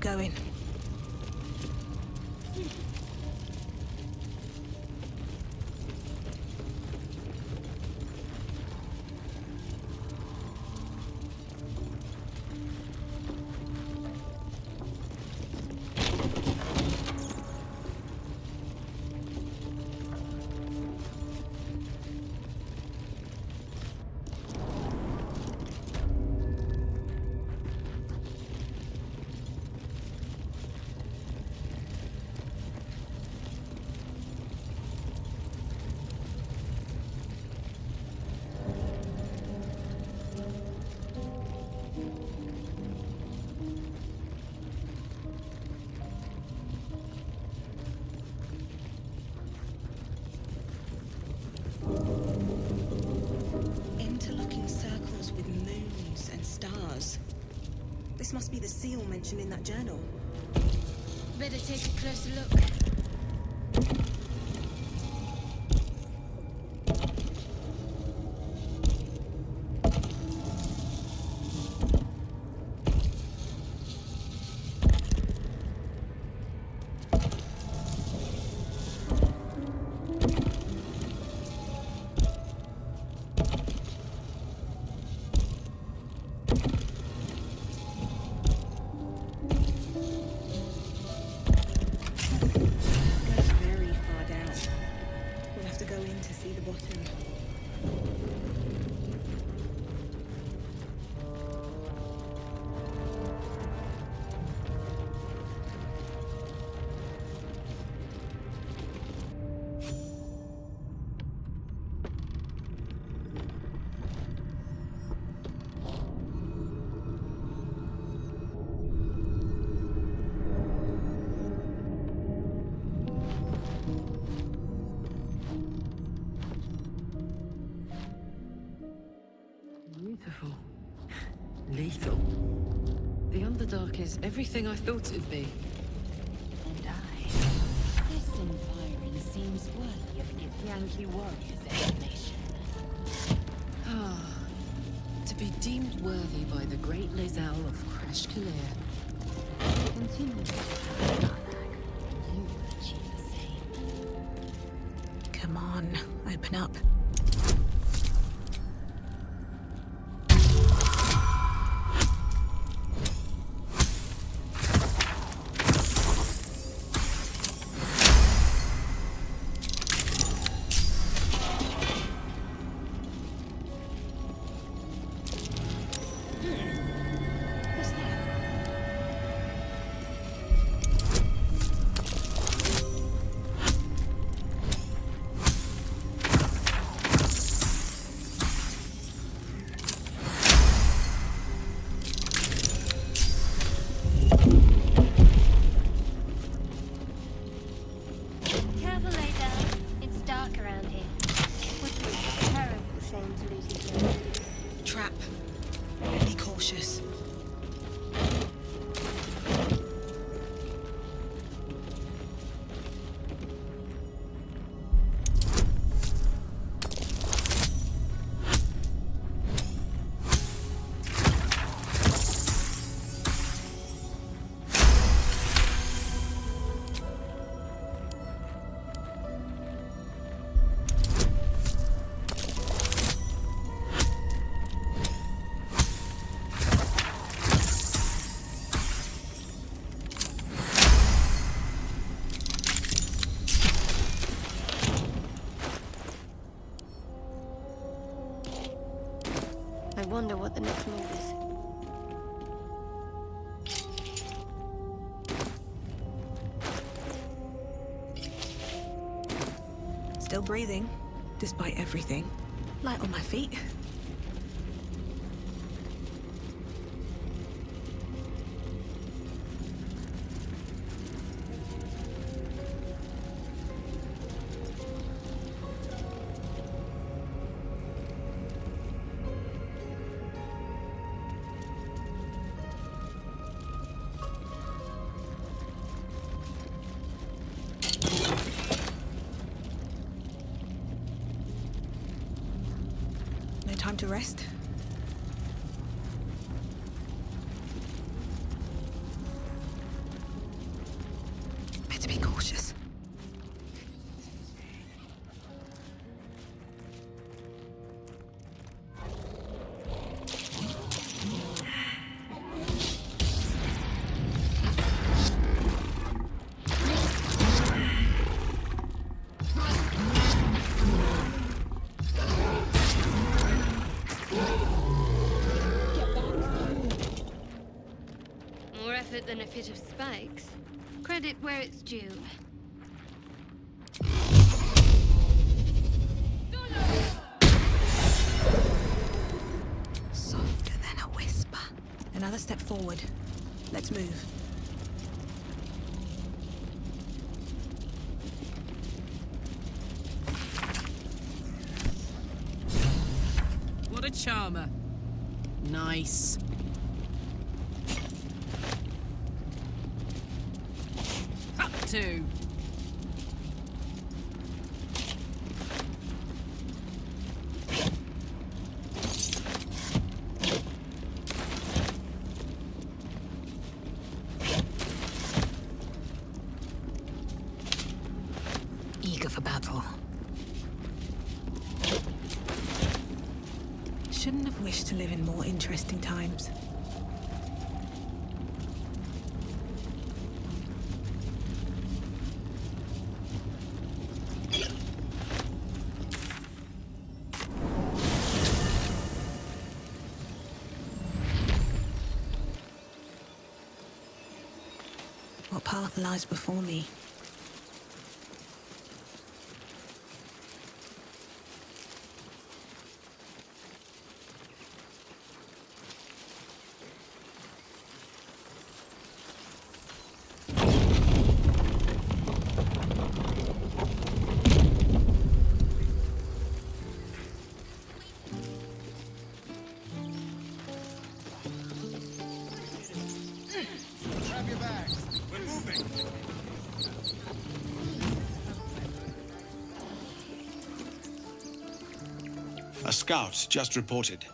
going. Interlocking circles with moons and stars. This must be the seal mentioned in that journal. Better take a closer look. Beautiful. Lethal. The Underdark is everything I thought it'd be. And this environment seems worthy of a Yankee warrior's explanation. Ah. To be deemed worthy by the great Lizelle of Crash Kalir. Continue to have you will achieve the same. Come on, open up. Trap. Be cautious. I wonder what the next move is. Still breathing, despite everything. Light on my feet. No time to rest. effort than a fit of spikes. Credit where it's due. Softer than a whisper. Another step forward. Let's move. What a charmer. Nice. Up two. Eager for battle. Shouldn't have wished to live in more interesting times. What path lies before me? Grab your bags. We're moving. A scout just reported.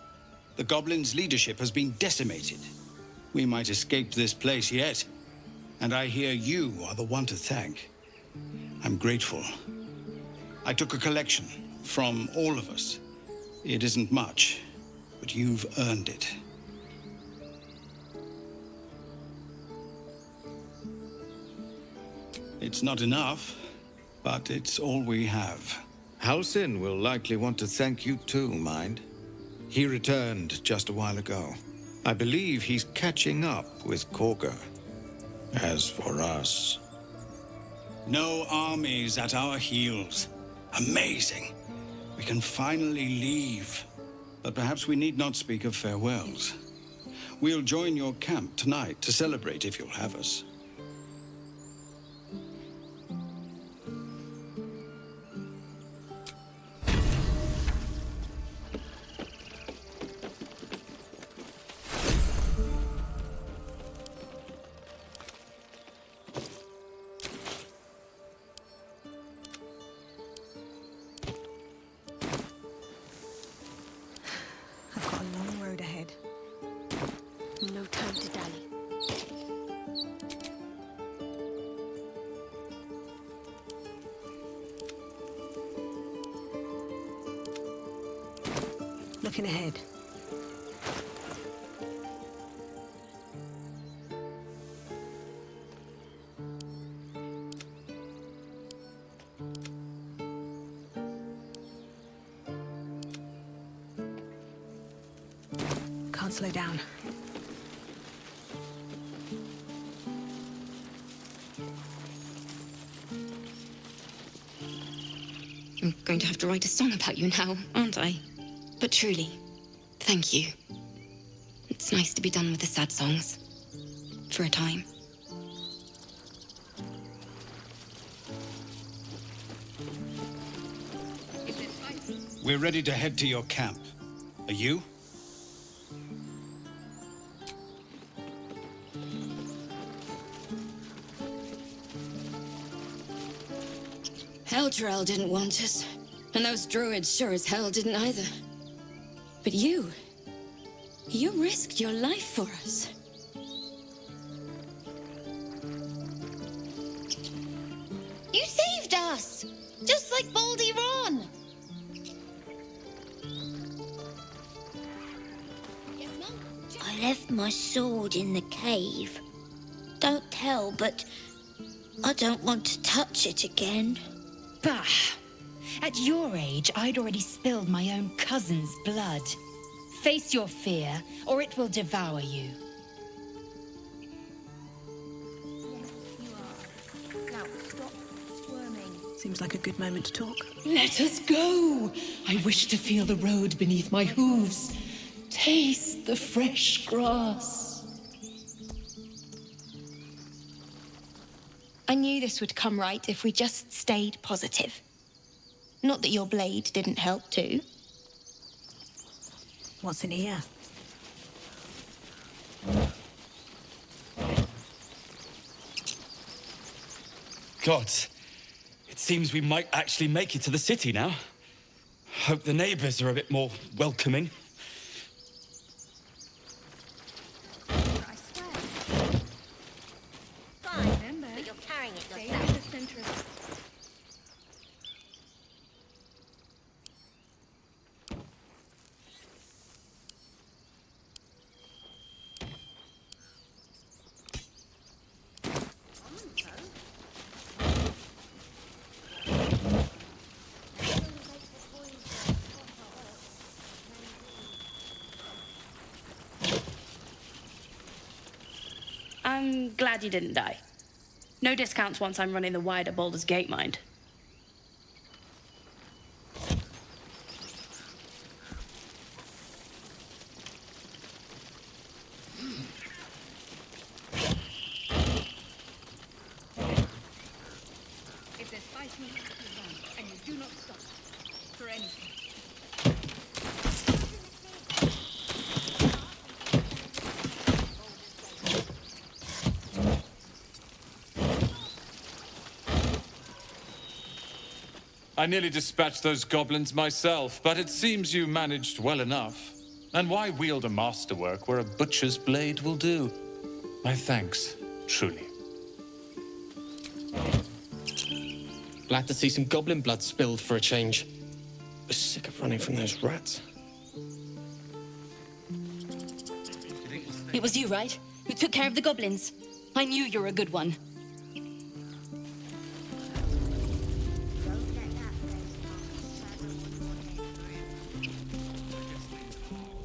The goblins' leadership has been decimated. We might escape this place yet. And I hear you are the one to thank. I'm grateful. I took a collection from all of us. It isn't much, but you've earned it. It's not enough, but it's all we have. Halsin will likely want to thank you too, mind. He returned just a while ago. I believe he's catching up with Korga. As for us... No armies at our heels. Amazing. We can finally leave. But perhaps we need not speak of farewells. We'll join your camp tonight to celebrate if you'll have us. I've got a long road ahead. No time to dally. Looking ahead. Can't slow down. I'm going to have to write a song about you now, aren't I? But truly, thank you. It's nice to be done with the sad songs. For a time. We're ready to head to your camp. Are you? Eldrell didn't want us, and those druids sure as hell didn't either. But you risked your life for us. You saved us! Just like Baldur. I left my sword in the cave. Don't tell, but I don't want to touch it again. Bah! At your age, I'd already spilled my own cousin's blood. Face your fear, or it will devour you. Seems like a good moment to talk. Let us go! I wish to feel the road beneath my hooves. Taste the fresh grass. I knew this would come right if we just stayed positive. Not that your blade didn't help too. What's in here? Gods, it seems we might actually make it to the city now. Hope the neighbors are a bit more welcoming. Fine, but you're carrying it yourself. I'm glad you didn't die. No discounts once I'm running the wider Baldur's Gate, mind. If there's fighting, you run, and you do not stop. For anything. I nearly dispatched those goblins myself, but it seems you managed well enough. And why wield a masterwork where a butcher's blade will do? My thanks, truly. Glad to see some goblin blood spilled for a change. Was sick of running from those rats. It was you, right? Who took care of the goblins? I knew you were a good one.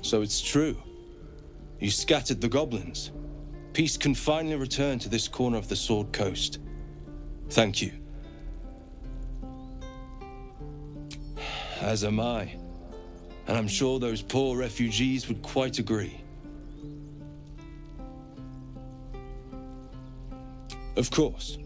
So it's true. You scattered the goblins. Peace can finally return to this corner of the Sword Coast. Thank you. As am I. And I'm sure those poor refugees would quite agree. Of course.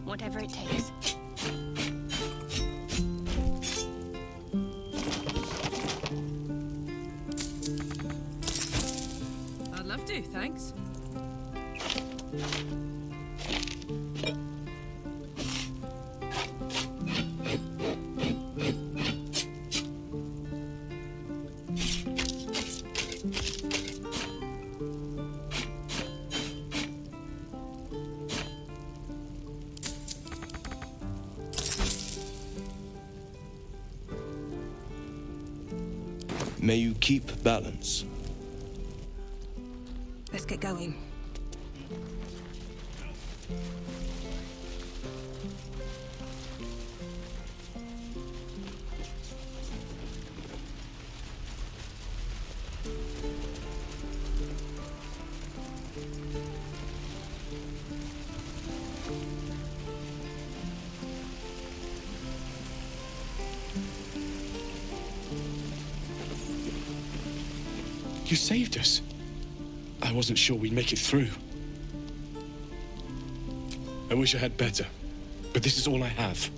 Whatever it takes. I'd love to, thanks. May you keep balance. Let's get going. You saved us. I wasn't sure we'd make it through. I wish I had better, but this is all I have.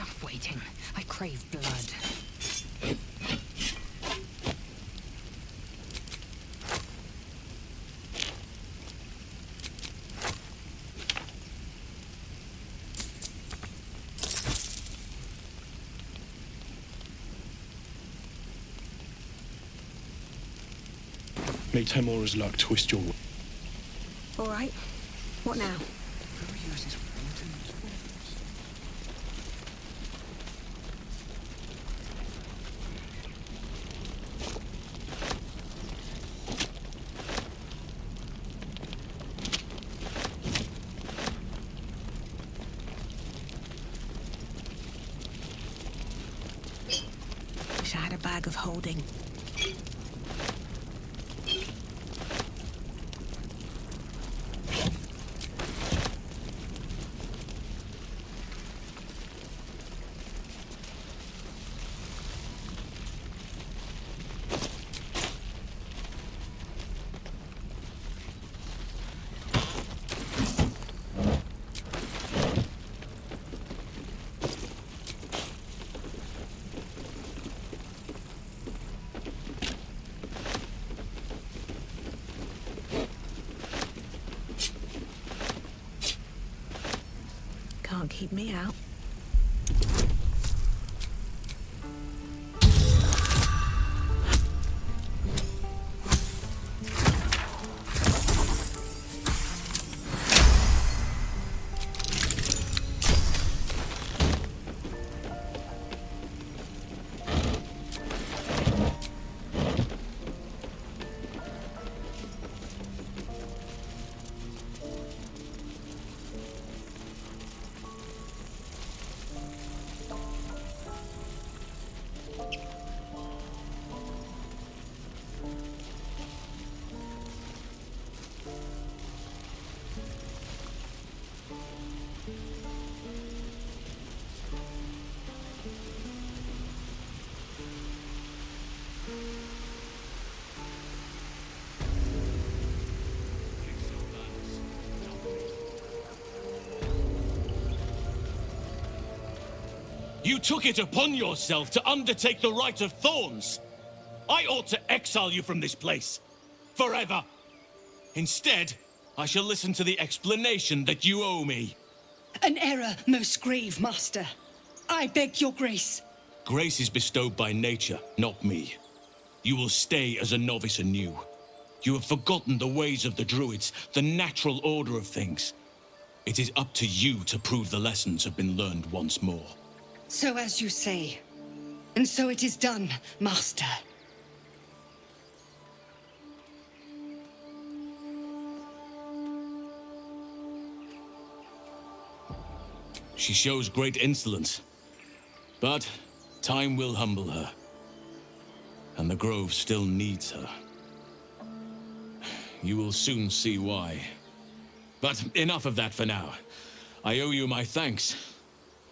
Enough waiting. I crave blood. May Temora's luck twist your... All right. What now? Wish I had a bag of holding. Can't keep me out. You took it upon yourself to undertake the Rite of Thorns. I ought to exile you from this place. Forever. Instead, I shall listen to the explanation that you owe me. An error, most grave master. I beg your grace. Grace is bestowed by nature, not me. You will stay as a novice anew. You have forgotten the ways of the druids, the natural order of things. It is up to you to prove the lessons have been learned once more. So as you say. And so it is done, master. She shows great insolence. But time will humble her. And the Grove still needs her. You will soon see why. But enough of that for now. I owe you my thanks.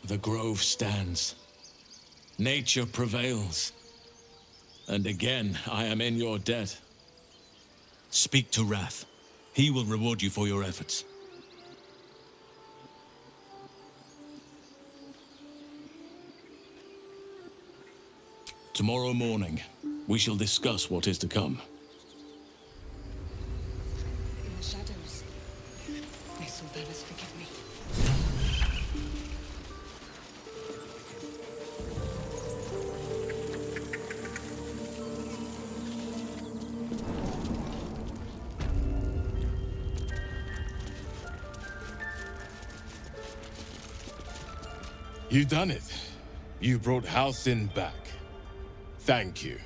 The Grove stands. Nature prevails. And again, I am in your debt. Speak to Wrath. He will reward you for your efforts. Tomorrow morning, we shall discuss what is to come. In the shadows. May Sylvanus forgive me. You've done it. You brought Halcyon back. Thank you.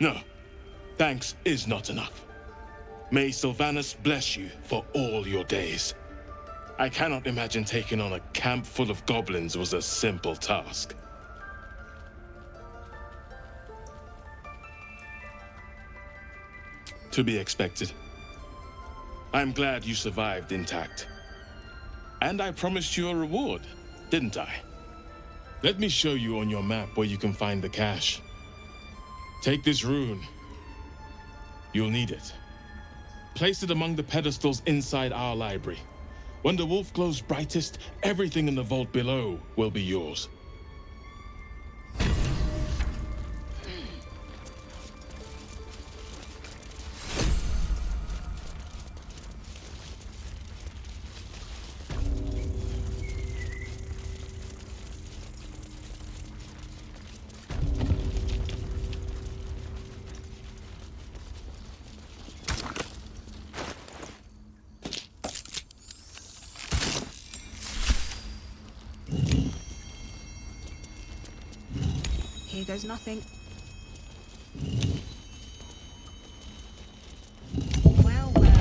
No, thanks is not enough. May Sylvanus bless you for all your days. I cannot imagine taking on a camp full of goblins was a simple task. To be expected. I'm glad you survived intact. And I promised you a reward, didn't I? Let me show you on your map where you can find the cache. Take this rune. You'll need it. Place it among the pedestals inside our library. When the wolf glows brightest, everything in the vault below will be yours. Here goes nothing. Well, well.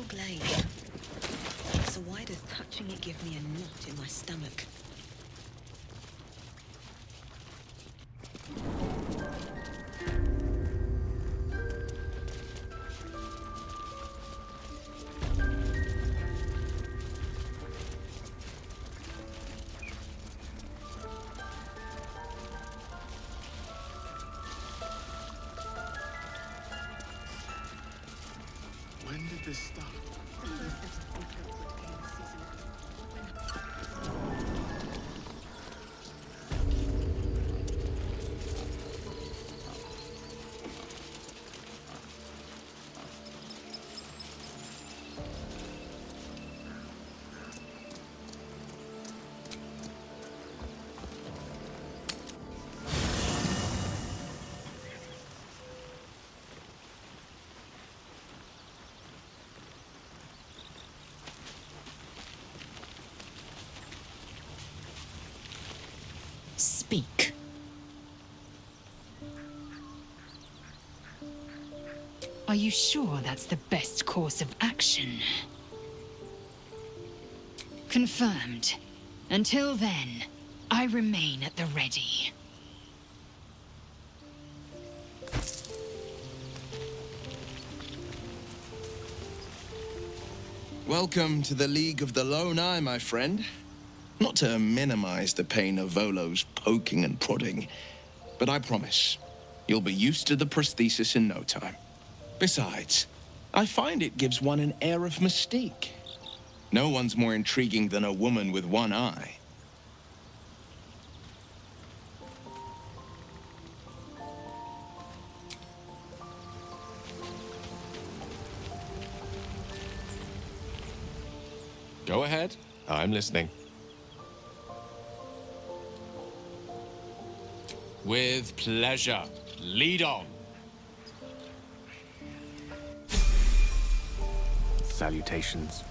Glade. So why does touching it give me a knot in my stomach? When did this start? Speak. Are you sure that's the best course of action? Confirmed. Until then, I remain at the ready. Welcome to the League of the Lone Eye, my friend. Not to minimize the pain of Volo's poking and prodding, but I promise, you'll be used to the prosthesis in no time. Besides, I find it gives one an air of mystique. No one's more intriguing than a woman with one eye. Go ahead. I'm listening. With pleasure. Lead on. Salutations.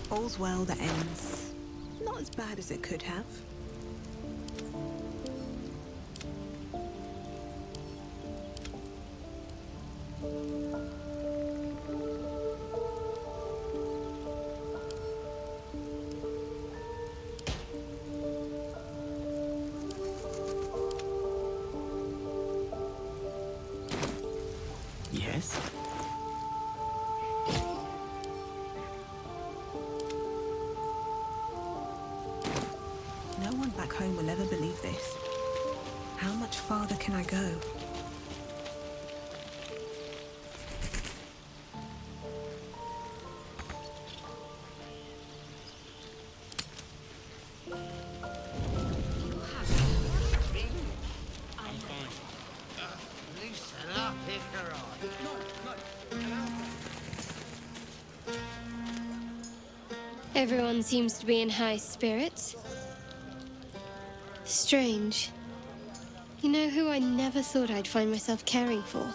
All's well that ends. Not as bad as it could have. Yes? No one back home will ever believe this. How much farther can I go? Everyone seems to be in high spirits. Strange. You know who I never thought I'd find myself caring for?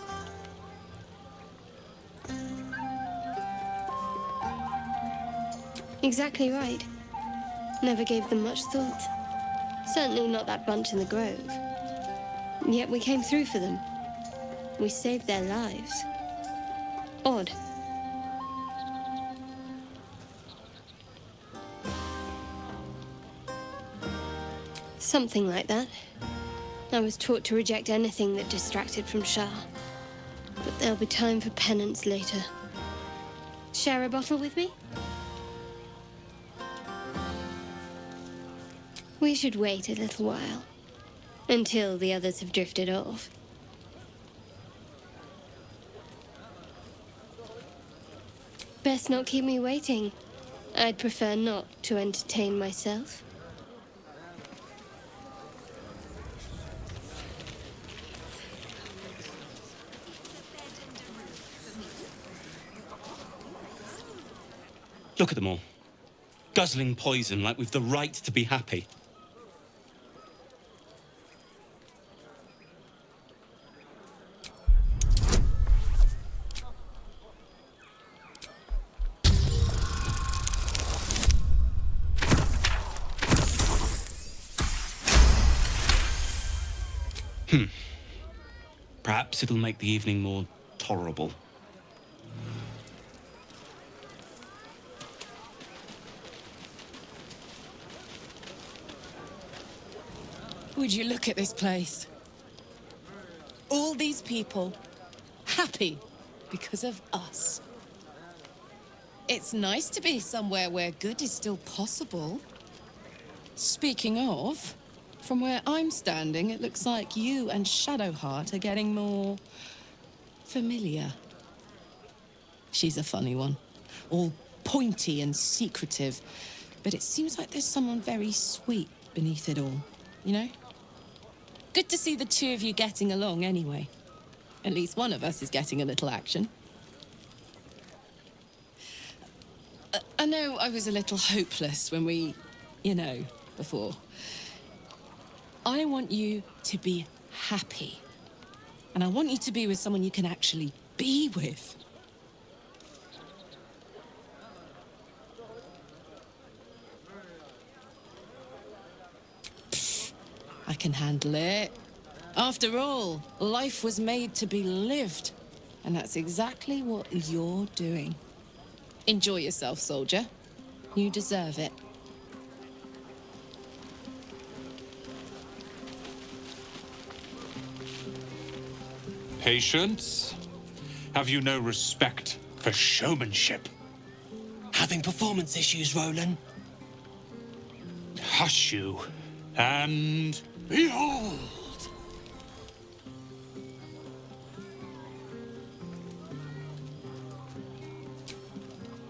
Exactly right. Never gave them much thought. Certainly not that bunch in the grove. Yet we came through for them. We saved their lives. Odd. Something like that. I was taught to reject anything that distracted from Shah. But there'll be time for penance later. Share a bottle with me? We should wait a little while. Until the others have drifted off. Best not keep me waiting. I'd prefer not to entertain myself. Look at them all. Guzzling poison like we've the right to be happy. Perhaps it'll make the evening more tolerable. Would you look at this place? All these people happy because of us. It's nice to be somewhere where good is still possible. Speaking of, from where I'm standing, it looks like you and Shadowheart are getting more familiar. She's a funny one, all pointy and secretive, but it seems like there's someone very sweet beneath it all, you know? Good to see the two of you getting along anyway. At least one of us is getting a little action. I know I was a little hopeless when we, before. I want you to be happy. And I want you to be with someone you can actually be with. I can handle it. After all, life was made to be lived. And that's exactly what you're doing. Enjoy yourself, soldier. You deserve it. Patience? Have you no respect for showmanship? Having performance issues, Roland? Hush you, and behold!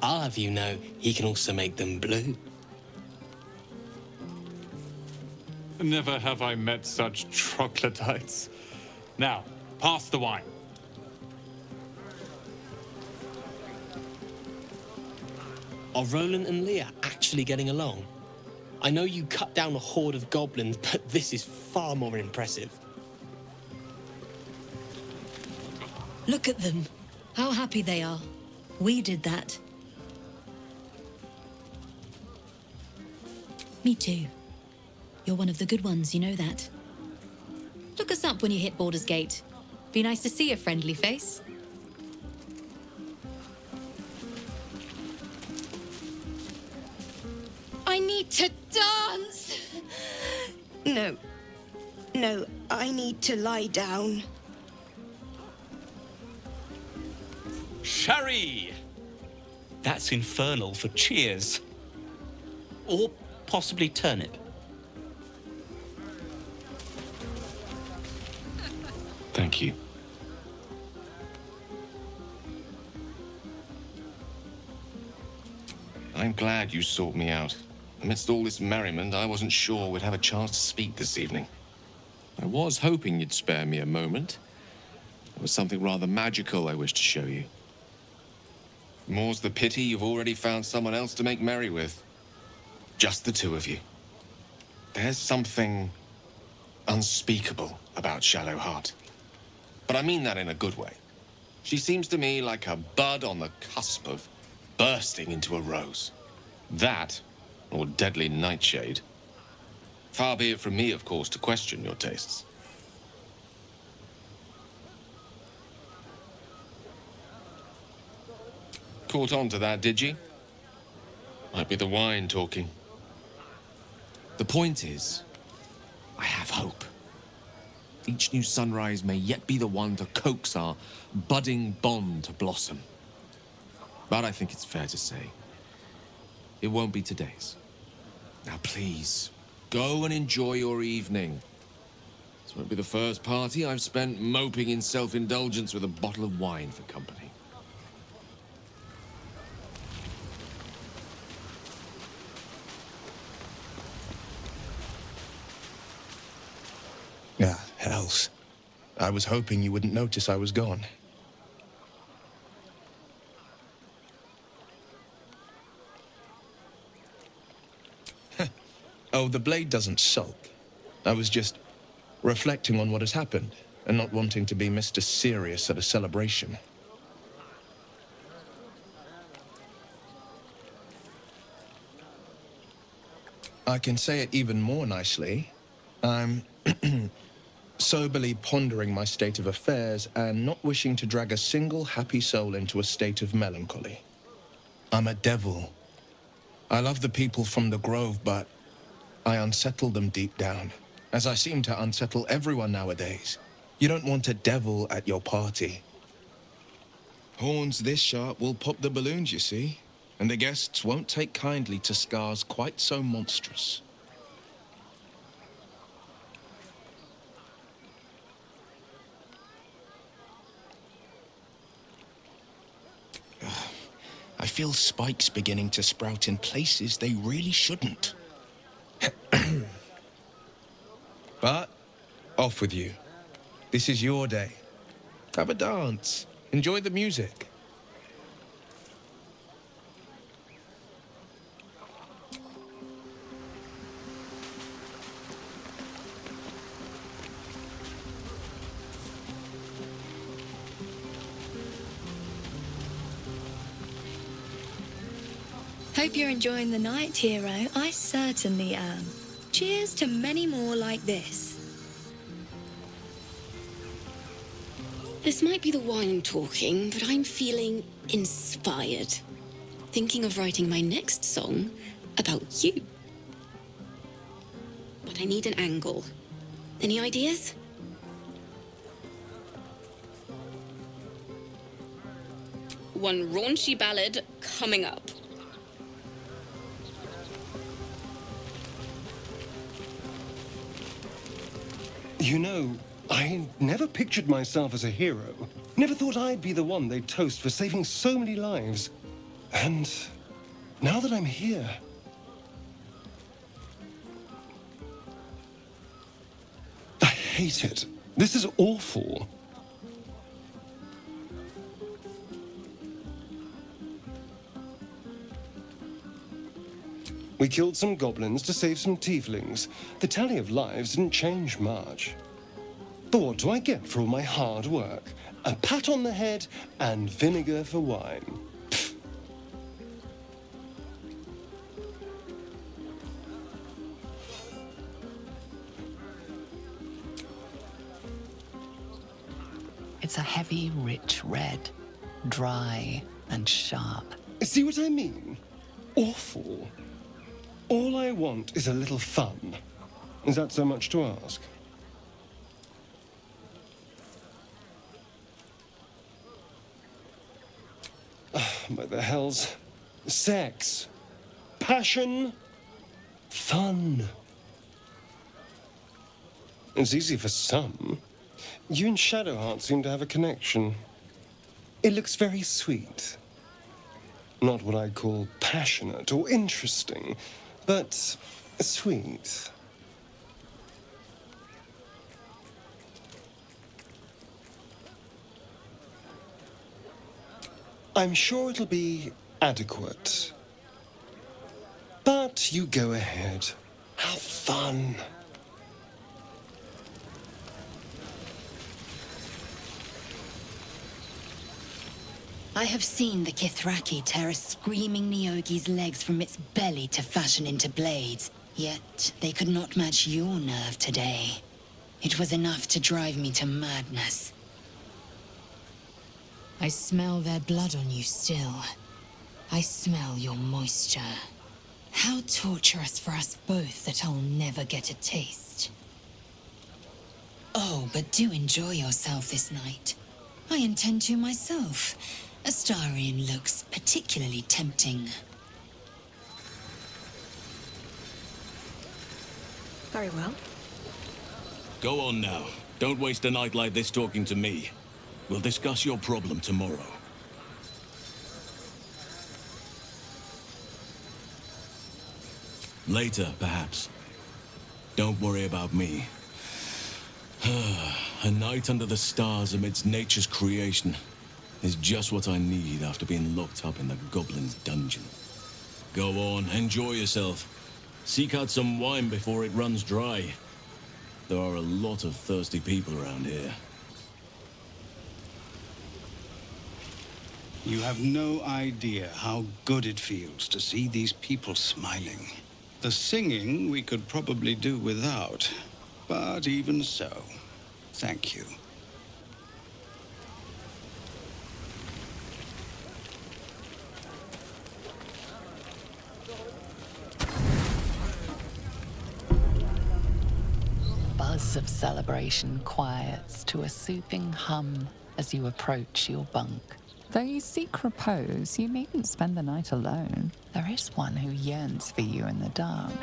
I'll have you know, he can also make them blue. Never have I met such troglodytes. Now, pass the wine. Are Roland and Leah actually getting along? I know you cut down a horde of goblins, but this is far more impressive. Look at them. How happy they are. We did that. Me too. You're one of the good ones, you know that. Look us up when you hit Baldur's Gate. Be nice to see a friendly face. I need to dance! No. No, I need to lie down. Sherry! That's infernal for cheers. Or possibly turnip. Thank you. I'm glad you sought me out. Amidst all this merriment, I wasn't sure we'd have a chance to speak this evening. I was hoping you'd spare me a moment. There was something rather magical I wished to show you. More's the pity you've already found someone else to make merry with. Just the two of you. There's something unspeakable about Shadowheart. But I mean that in a good way. She seems to me like a bud on the cusp of bursting into a rose. That, or deadly nightshade. Far be it from me, of course, to question your tastes. Caught on to that, did you? Might be the wine talking. The point is, I have hope. Each new sunrise may yet be the one to coax our budding bond to blossom. But I think it's fair to say, it won't be today's. Now please, go and enjoy your evening. This won't be the first party I've spent moping in self-indulgence with a bottle of wine for company. Ah, hells. I was hoping you wouldn't notice I was gone. Oh, the blade doesn't sulk. I was just reflecting on what has happened and not wanting to be Mr. Serious at a celebration. I can say it even more nicely. I'm soberly pondering my state of affairs and not wishing to drag a single happy soul into a state of melancholy. I'm a devil. I love the people from the Grove, but I unsettle them deep down, as I seem to unsettle everyone nowadays. You don't want a devil at your party. Horns this sharp will pop the balloons, you see, and the guests won't take kindly to scars quite so monstrous. I feel spikes beginning to sprout in places they really shouldn't. But, off with you. This is your day. Have a dance. Enjoy the music. Hope you're enjoying the night, hero. I certainly am. Cheers to many more like this. This might be the wine talking, but I'm feeling inspired. Thinking of writing my next song about you. But I need an angle. Any ideas? One raunchy ballad coming up. You know, I never pictured myself as a hero. Never thought I'd be the one they'd toast for saving so many lives. And now that I'm here... I hate it. This is awful. We killed some goblins to save some tieflings. The tally of lives didn't change much. But what do I get for all my hard work? A pat on the head and vinegar for wine. Pfft. It's a heavy, rich red, dry and sharp. See what I mean? Awful. All I want is a little fun. Is that so much to ask? By the hells. Sex. Passion. Fun. It's easy for some. You and Shadowheart seem to have a connection. It looks very sweet. Not what I'd call passionate or interesting, but sweet. I'm sure it'll be adequate. But you go ahead. Have fun. I have seen the Kithraki tear a screaming Neogi's legs from its belly to fashion into blades. Yet they could not match your nerve today. It was enough to drive me to madness. I smell their blood on you still. I smell your moisture. How torturous for us both that I'll never get a taste. Oh, but do enjoy yourself this night. I intend to myself. Astarion looks particularly tempting. Very well. Go on now. Don't waste a night like this talking to me. We'll discuss your problem tomorrow. Later, perhaps. Don't worry about me. A night under the stars amidst nature's creation is just what I need after being locked up in the goblin's dungeon. Go on, enjoy yourself. Seek out some wine before it runs dry. There are a lot of thirsty people around here. You have no idea how good it feels to see these people smiling. The singing we could probably do without, but even so, thank you. Buzz of celebration quiets to a soothing hum as you approach your bunk. Though you seek repose, you needn't spend the night alone. There is one who yearns for you in the dark.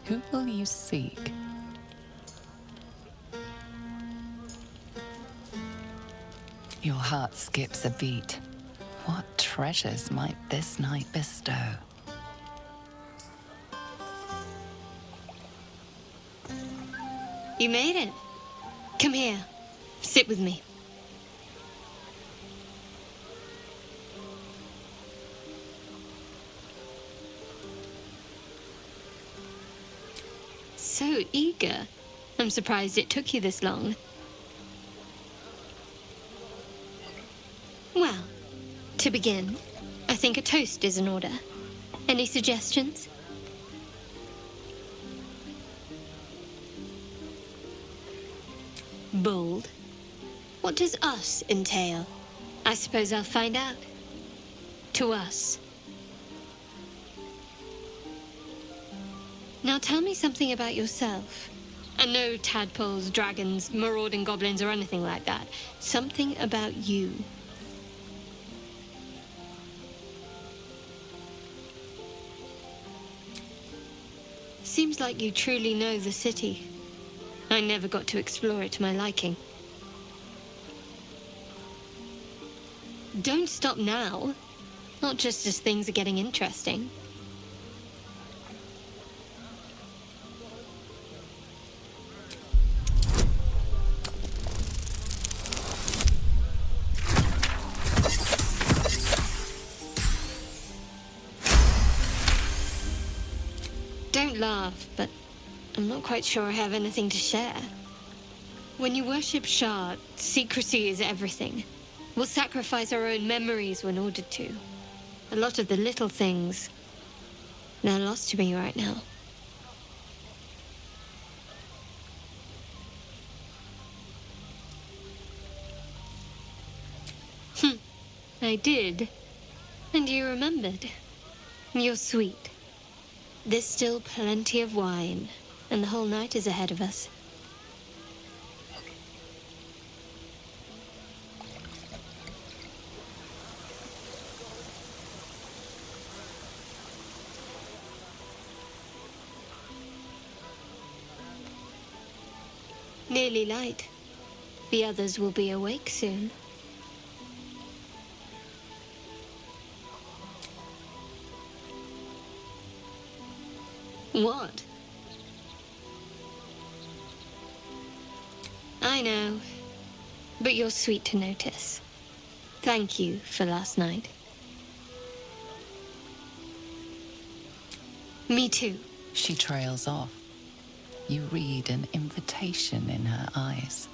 Who will you seek? Your heart skips a beat. What treasures might this night bestow? You made it. Come here. Sit with me. So eager. I'm surprised it took you this long. Well, to begin, I think a toast is in order. Any suggestions? Bold. What does us entail? I suppose I'll find out. To us. Now tell me something about yourself. And no tadpoles, dragons, marauding goblins, or anything like that. Something about you. Seems like you truly know the city. I never got to explore it to my liking. Don't stop now. Not just as things are getting interesting. Don't laugh, but I'm not quite sure I have anything to share. When you worship Shah, secrecy is everything. We'll sacrifice our own memories when ordered to. A lot of the little things, they're lost to me right now. I did. And you remembered. You're sweet. There's still plenty of wine, and the whole night is ahead of us. Nearly light. The others will be awake soon. What? I know, but you're sweet to notice. Thank you for last night. Me too. She trails off. You read an invitation in her eyes.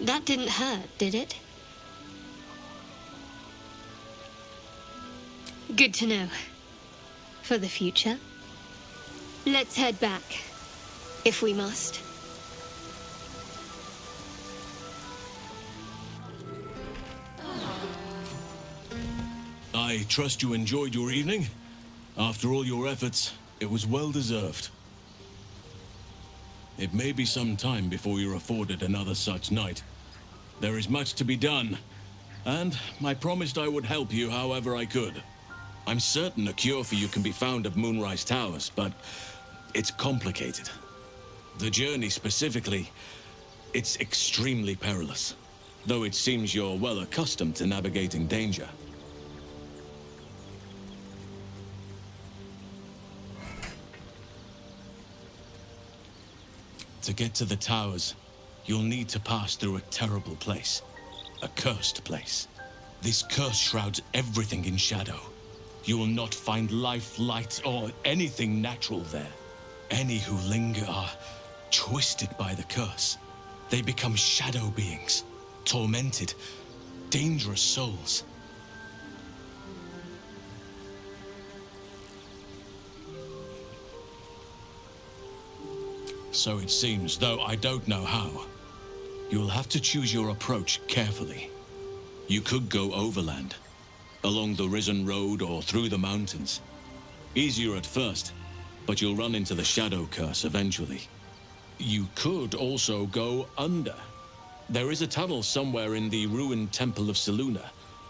That didn't hurt, did it? Good to know. For the future. Let's head back, if we must. I trust you enjoyed your evening. After all your efforts, it was well deserved. It may be some time before you're afforded another such night. There is much to be done, and I promised I would help you however I could. I'm certain a cure for you can be found at Moonrise Towers, but it's complicated. The journey specifically, it's extremely perilous, though it seems you're well accustomed to navigating danger. To get to the towers, you'll need to pass through a terrible place. A cursed place. This curse shrouds everything in shadow. You will not find life, light, or anything natural there. Any who linger are twisted by the curse. They become shadow beings, tormented, dangerous souls. So it seems, though I don't know how. You'll have to choose your approach carefully. You could go overland, along the Risen Road or through the mountains. Easier at first, but you'll run into the Shadow Curse eventually. You could also go under. There is a tunnel somewhere in the ruined Temple of Selûne.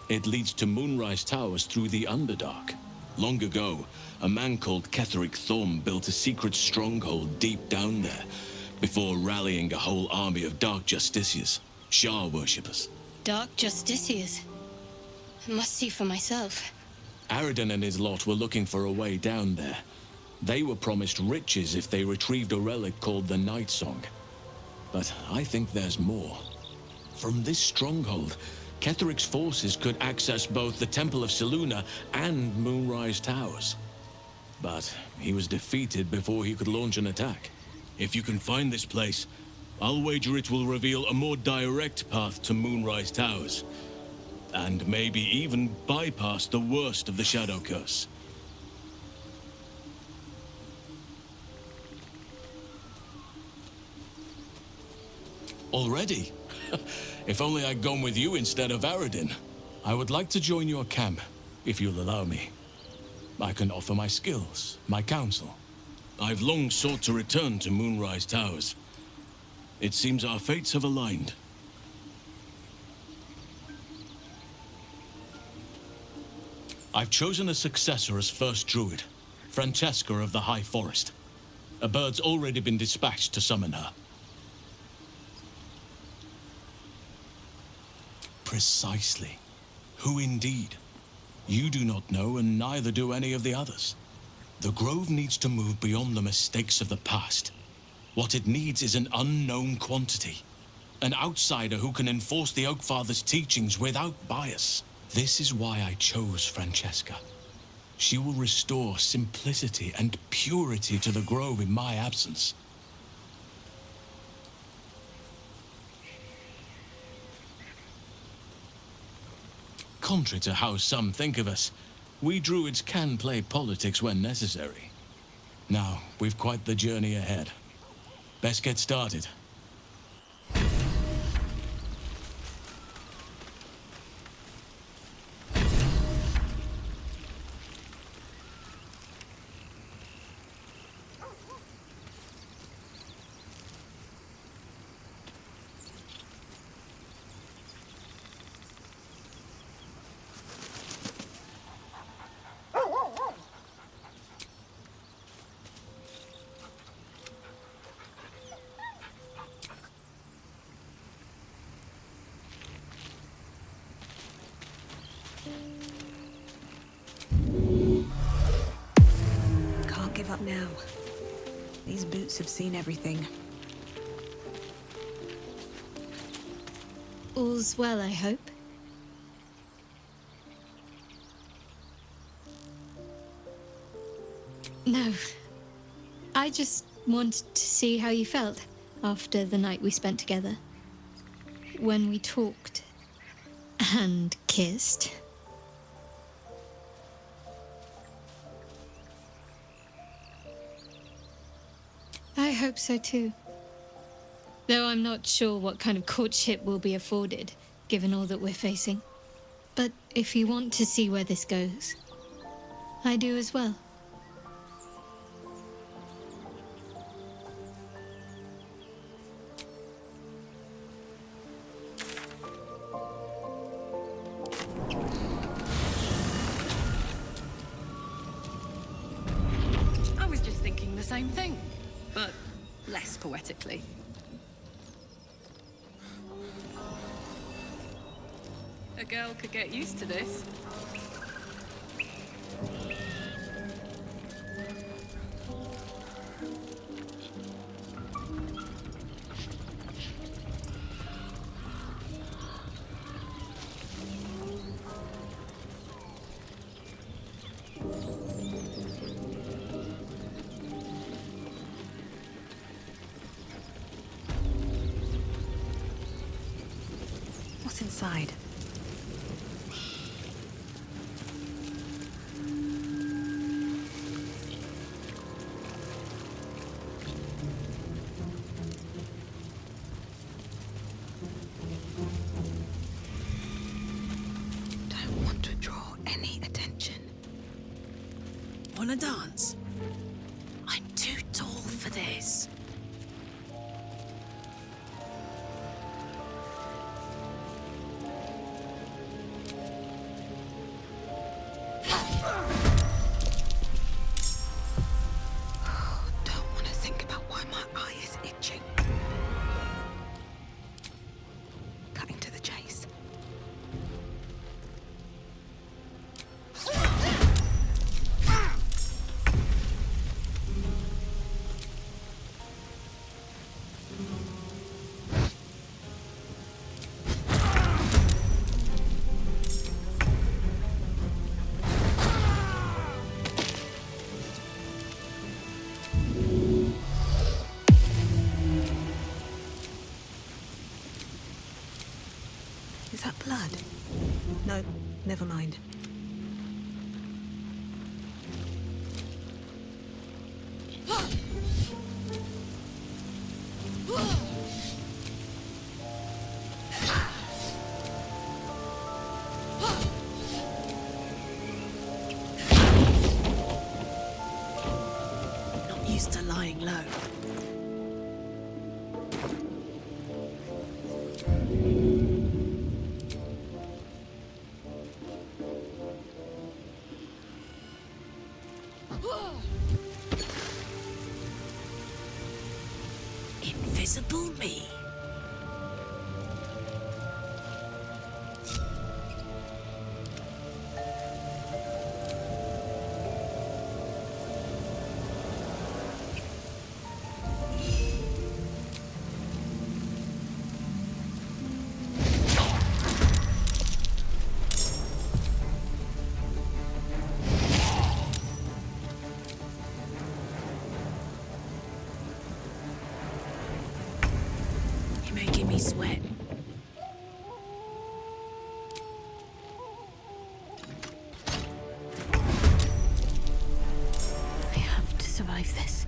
It leads to Moonrise Towers through the Underdark. Long ago, a man called Ketheric Thorm built a secret stronghold deep down there, before rallying a whole army of Dark Justiciars, Shah worshippers. Dark Justiciars. I must see for myself. Aridin and his lot were looking for a way down there. They were promised riches if they retrieved a relic called the Night Song. But I think there's more. From this stronghold, Ketheric's forces could access both the Temple of Selûne and Moonrise Towers. But he was defeated before he could launch an attack. If you can find this place, I'll wager it will reveal a more direct path to Moonrise Towers. And maybe even bypass the worst of the Shadow Curse. Already? If only I'd gone with you instead of Aridin. I would like to join your camp, if you'll allow me. I can offer my skills, my counsel. I've long sought to return to Moonrise Towers. It seems our fates have aligned. I've chosen a successor as first druid, Francesca of the High Forest. A bird's already been dispatched to summon her. Precisely. Who indeed? You do not know, and neither do any of the others. The Grove needs to move beyond the mistakes of the past. What it needs is an unknown quantity. An outsider who can enforce the Oakfather's teachings without bias. This is why I chose Francesca. She will restore simplicity and purity to the Grove in my absence. Contrary to how some think of us, we druids can play politics when necessary. Now, we've quite the journey ahead. Best get started. Now, these boots have seen everything. All's well, I hope. No. I just wanted to see how you felt after the night we spent together. When we talked and kissed. I hope so too. Though I'm not sure what kind of courtship will be afforded, given all that we're facing. But if you want to see where this goes, I do as well. I was just thinking the same thing, but less poetically. A girl could get used to this. What's inside? Don't want to draw any attention. Wanna dance? I'm too tall for this. Don't want to think about why my eye is itching. Cutting to the chase. Is that blood? No, never mind. Not used to lying low. Invisible me. You're making me sweat. I have to survive this.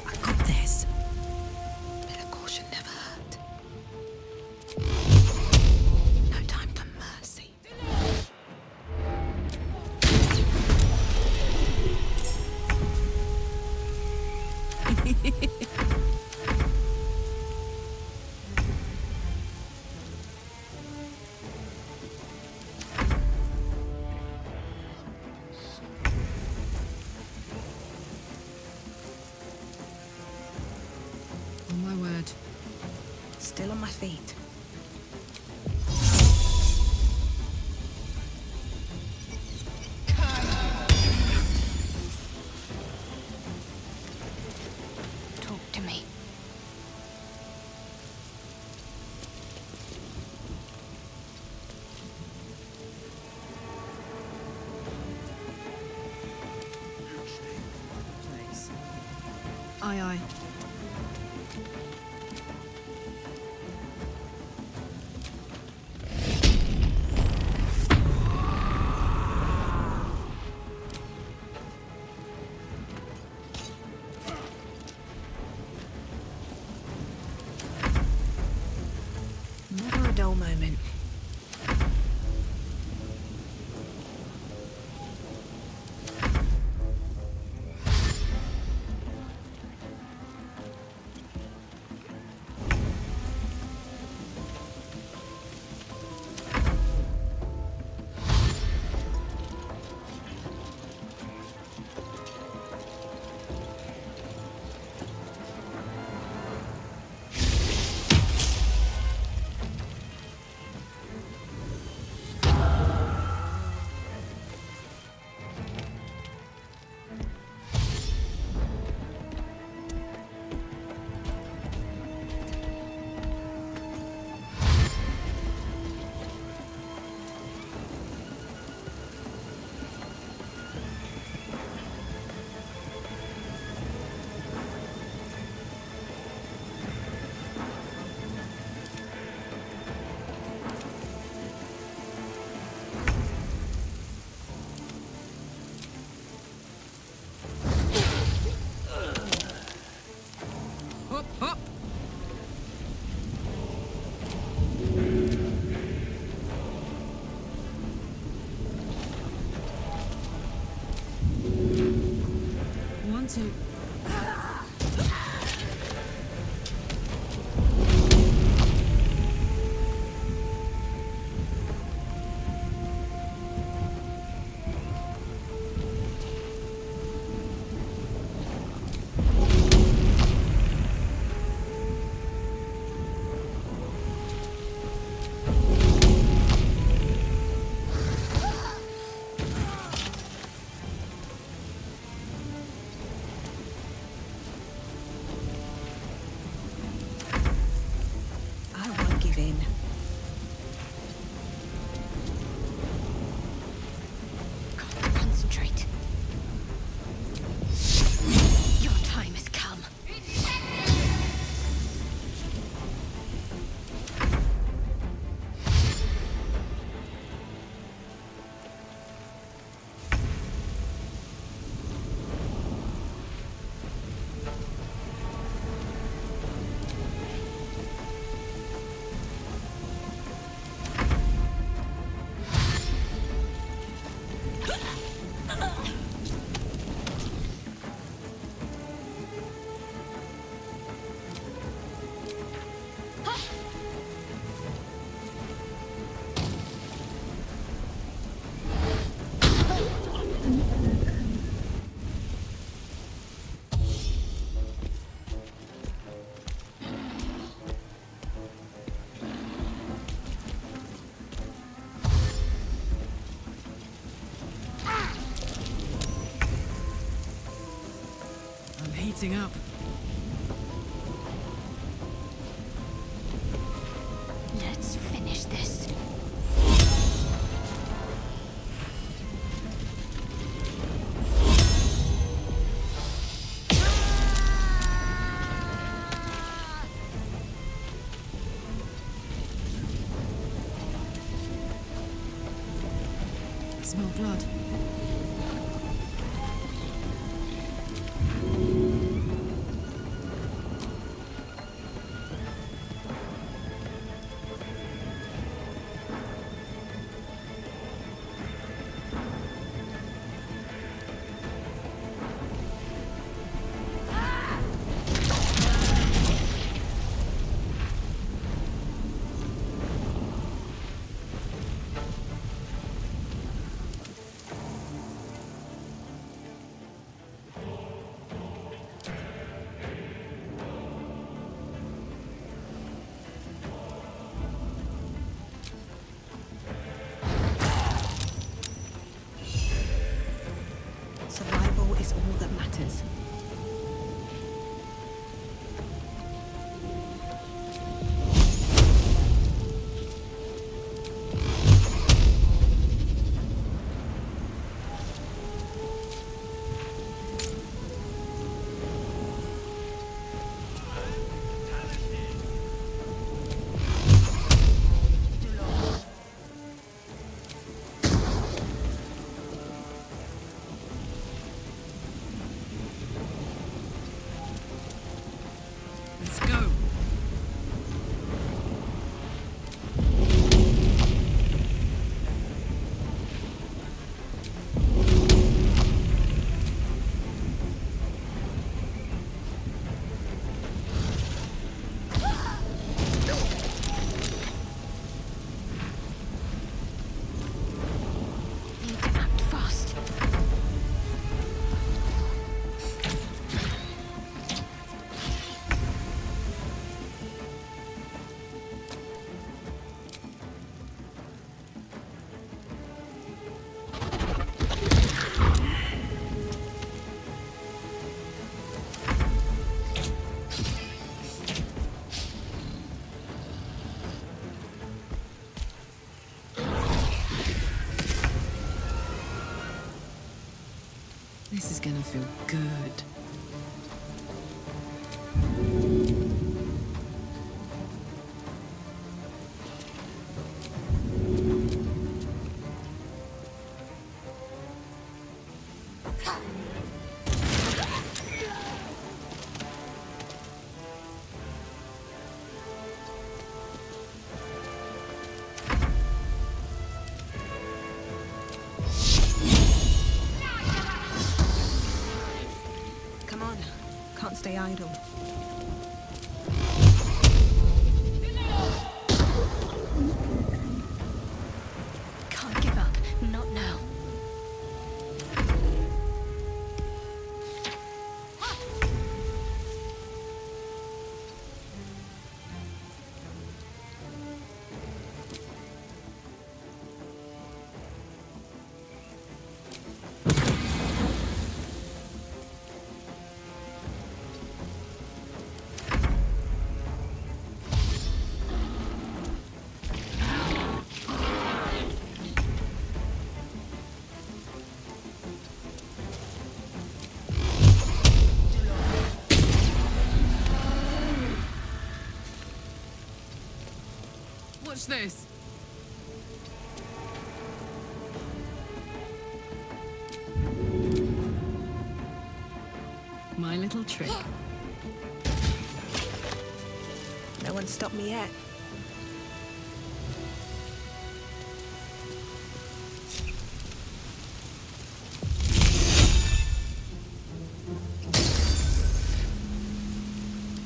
I got this. Bit of caution never hurt. No time for mercy. My word. Still on my feet. Talk to me. Aye, aye. Never a dull moment. Hop, hop. One, two. I won't give in. Concentrate. Your time has come. I'm heating up. Let's finish this. Smell blood. gonna feel good. Come on, can't stay idle. Can't give up. Not now. Watch this. My little trick. No one stopped me yet.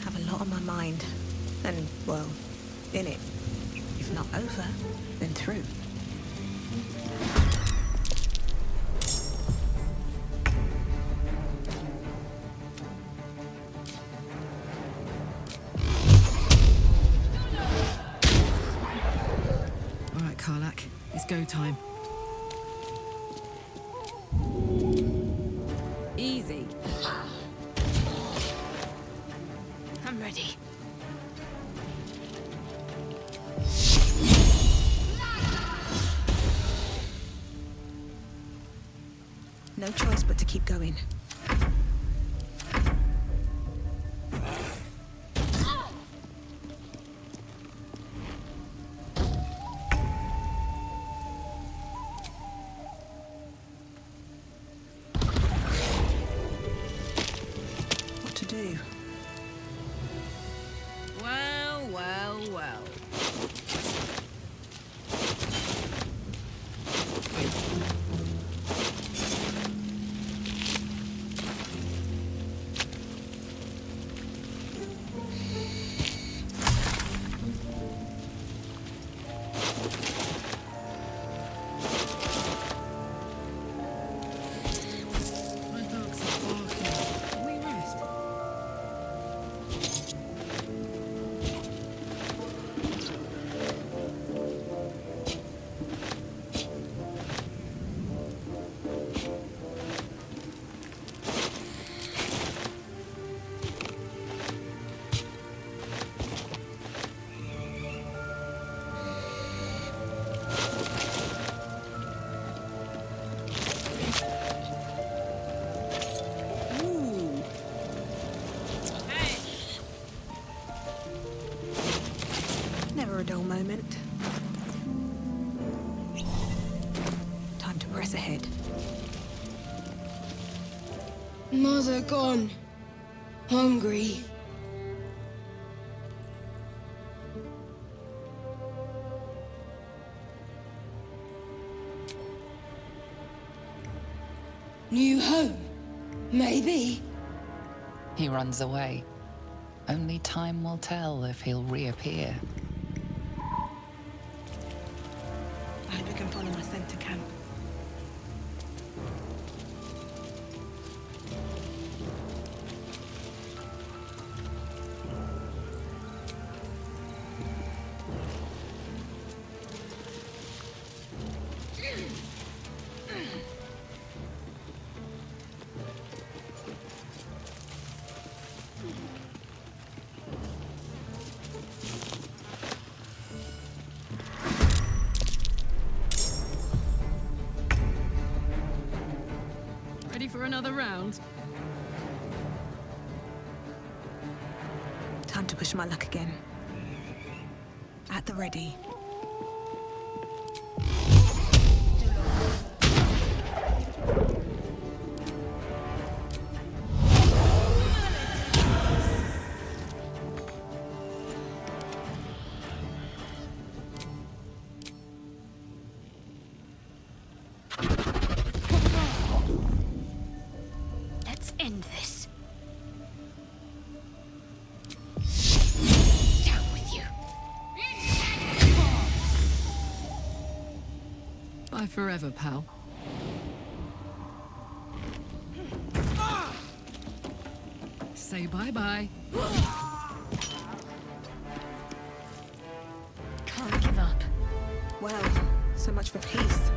Have a lot on my mind. And, well, in it. If not over, then through. All right, Karlak, it's go time. Easy. I'm ready. No choice but to keep going. What to do? Well, well, well. My dogs are barking. Can we rest? Ooh. Never a dull moment. Time to press ahead. Mother gone. Hungry. New home? Maybe. He runs away. Only time will tell if he'll reappear. I hope you can follow my scent to camp. another round? Time to push my luck again. At the ready. Let's end this. Bye forever, pal. Say bye-bye. Can't give up. Well, so much for peace.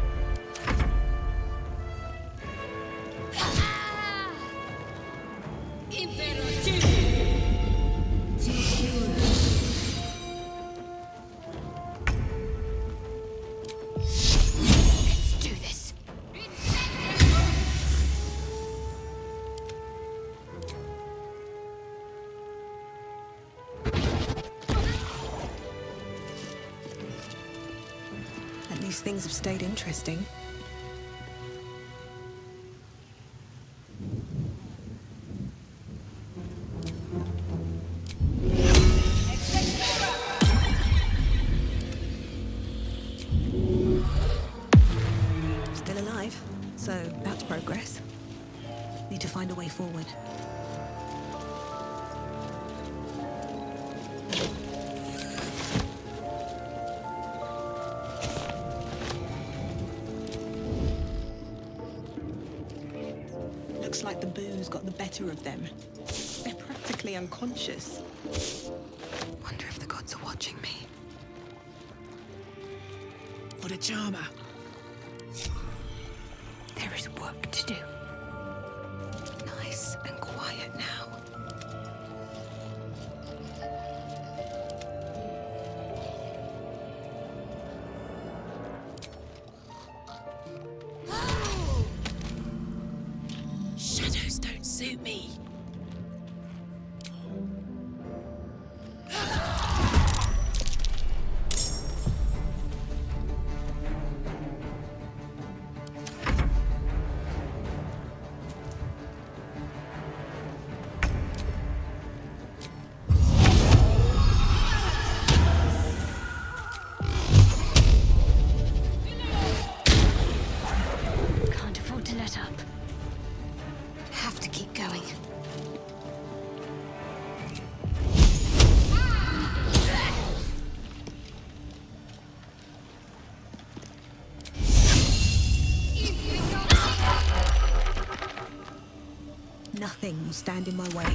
Let's do this. At least things have stayed interesting. Still alive, so that's progress. Need to find a way forward. Looks like the booze got the better of them. They're practically unconscious. Wonder if the gods are watching me. What a charmer. There is work to do. Nice and quiet now. Shadows don't suit me. Can't afford to let up. Have to keep going. Nothing will stand in my way.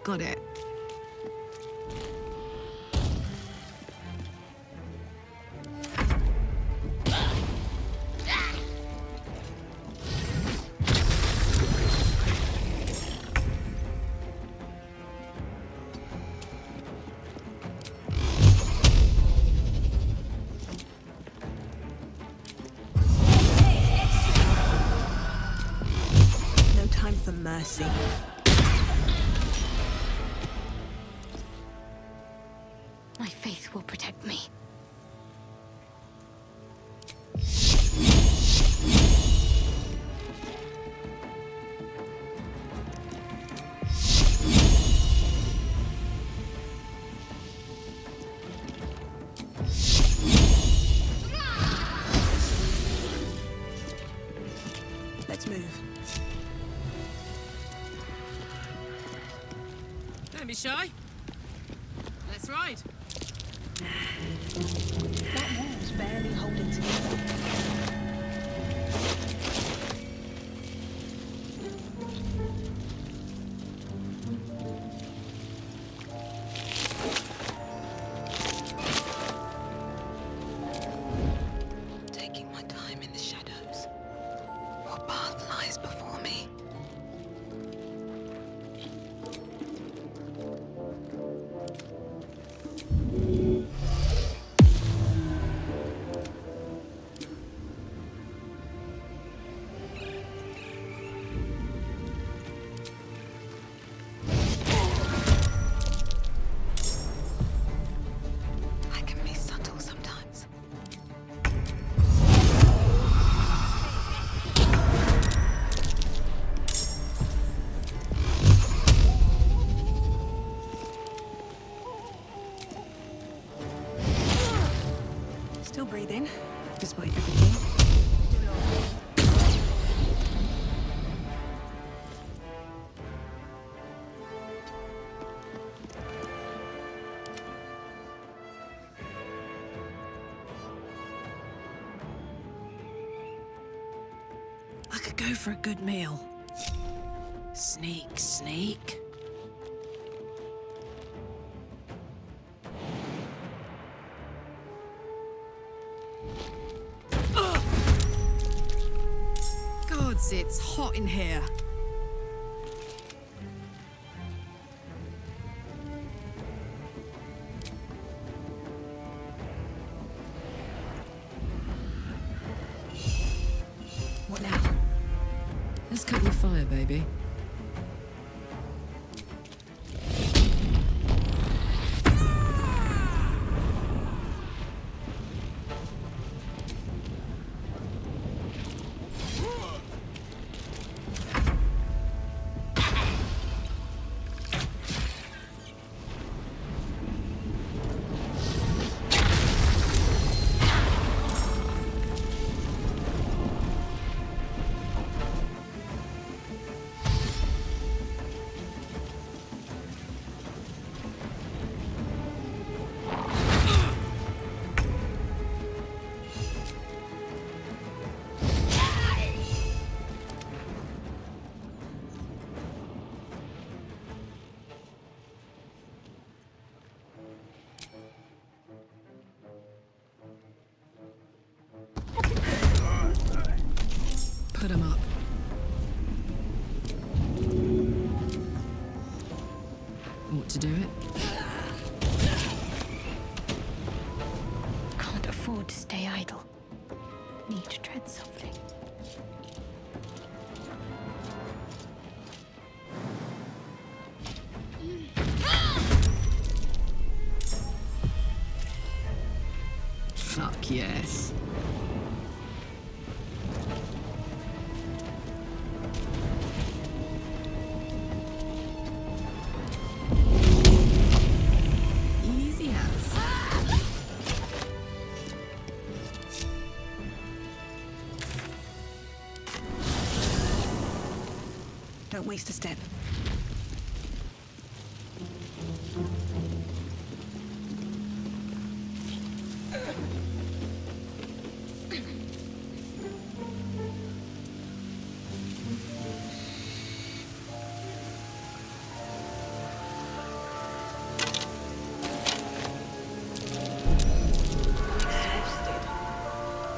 Got it. No time for mercy. My faith will protect me. move. Don't be shy. Let's ride. That wall's barely holding together. Taking my time in the shadows. What path lies before me? I can be subtle sometimes. Still breathing, despite everything. I could go for a good meal. Sneak, sneak. Ugh! Gods, it's hot in here. What now? Let's cut your fire, baby. Put him up. Want to do it? Can't afford to stay idle. Need to tread softly. Fuck yes. Easy house. Don't waste a step.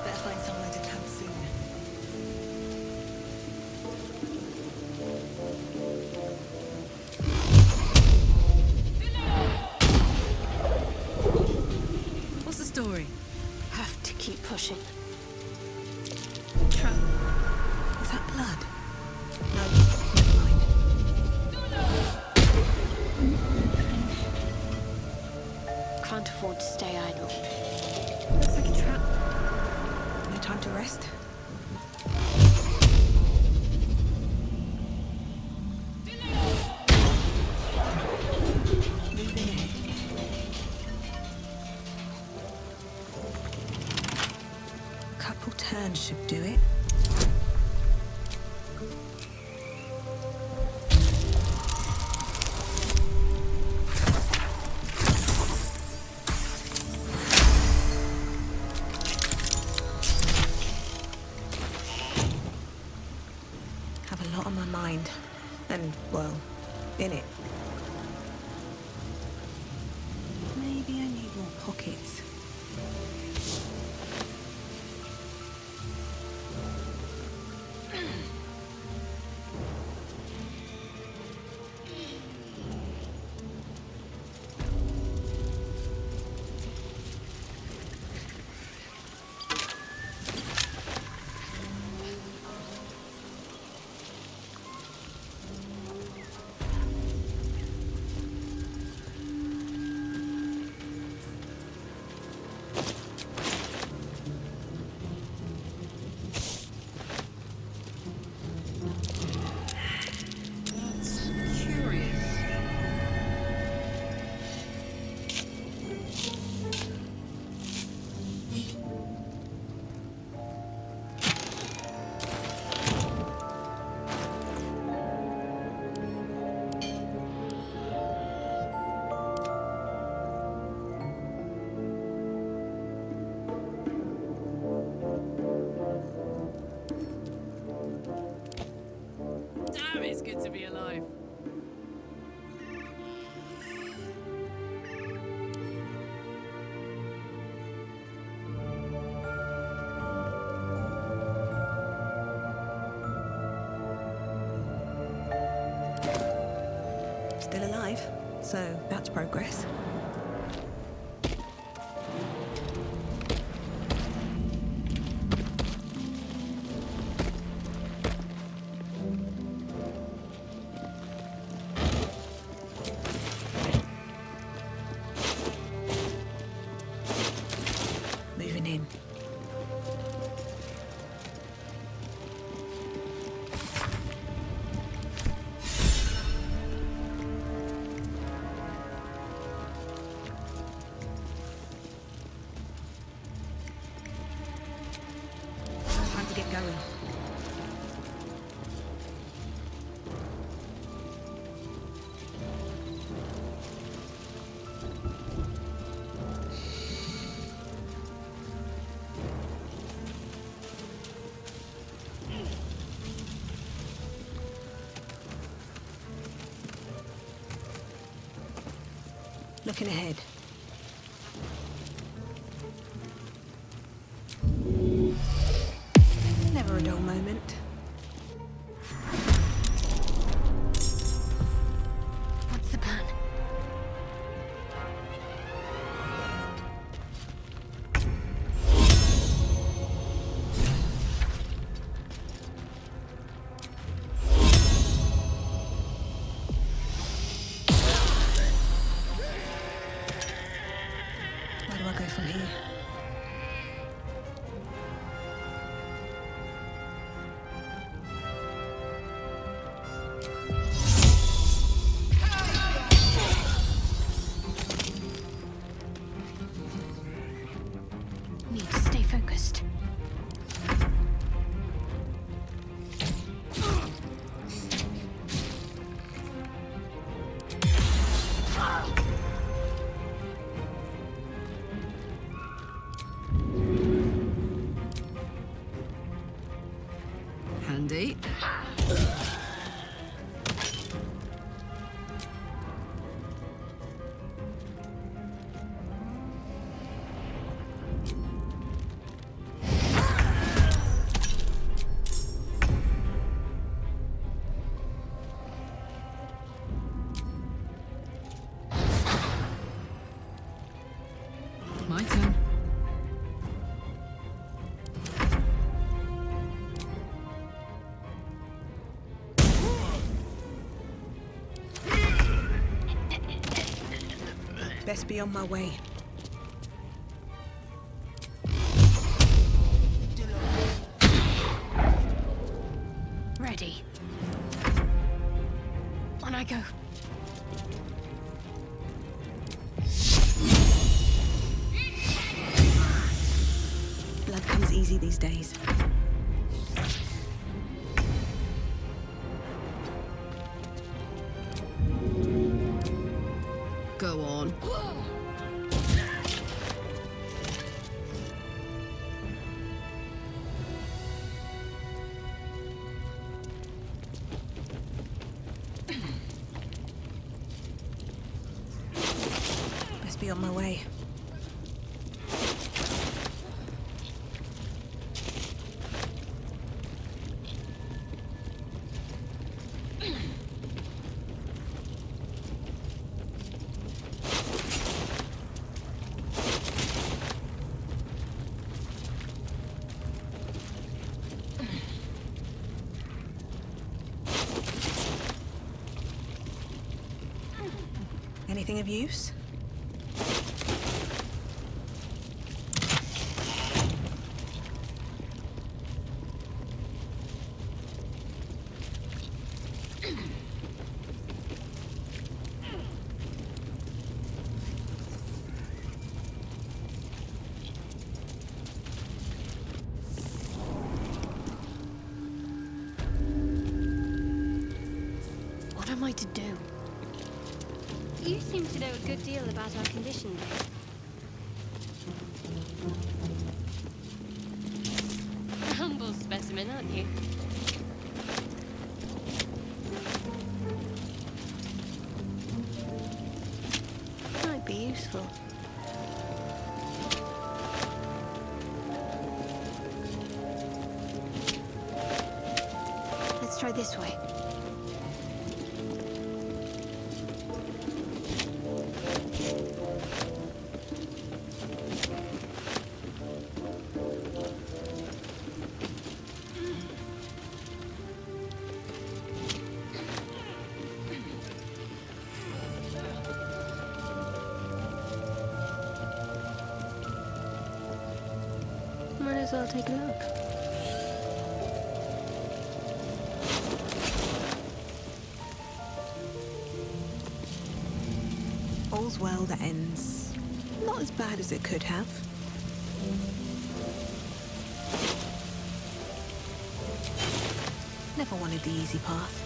Better find somewhere to camp soon. What's the story? Have to keep pushing. Is that blood? No, never mind. Can't afford to stay idle. Looks like a trap. No time to rest. Moving in. Couple turns should do it. have a lot on my mind. And, well, in it. Maybe I need more pockets. Damn, it's good to be alive. Still alive, so that's progress. Moving in. Time to get going. Looking ahead. Never a dull moment. What's the plan? Where do I go from here? Need to stay focused. Handy. My turn. Best be on my way. Ready. On I go. Blood comes easy these days. Go on. be on my way. Anything of use? What am I to do? You seem to know a good deal about our condition. A humble specimen, aren't you? Might be useful. Let's try this way. Might as well take a look. All's well that ends not as bad as it could have. Never wanted the easy path.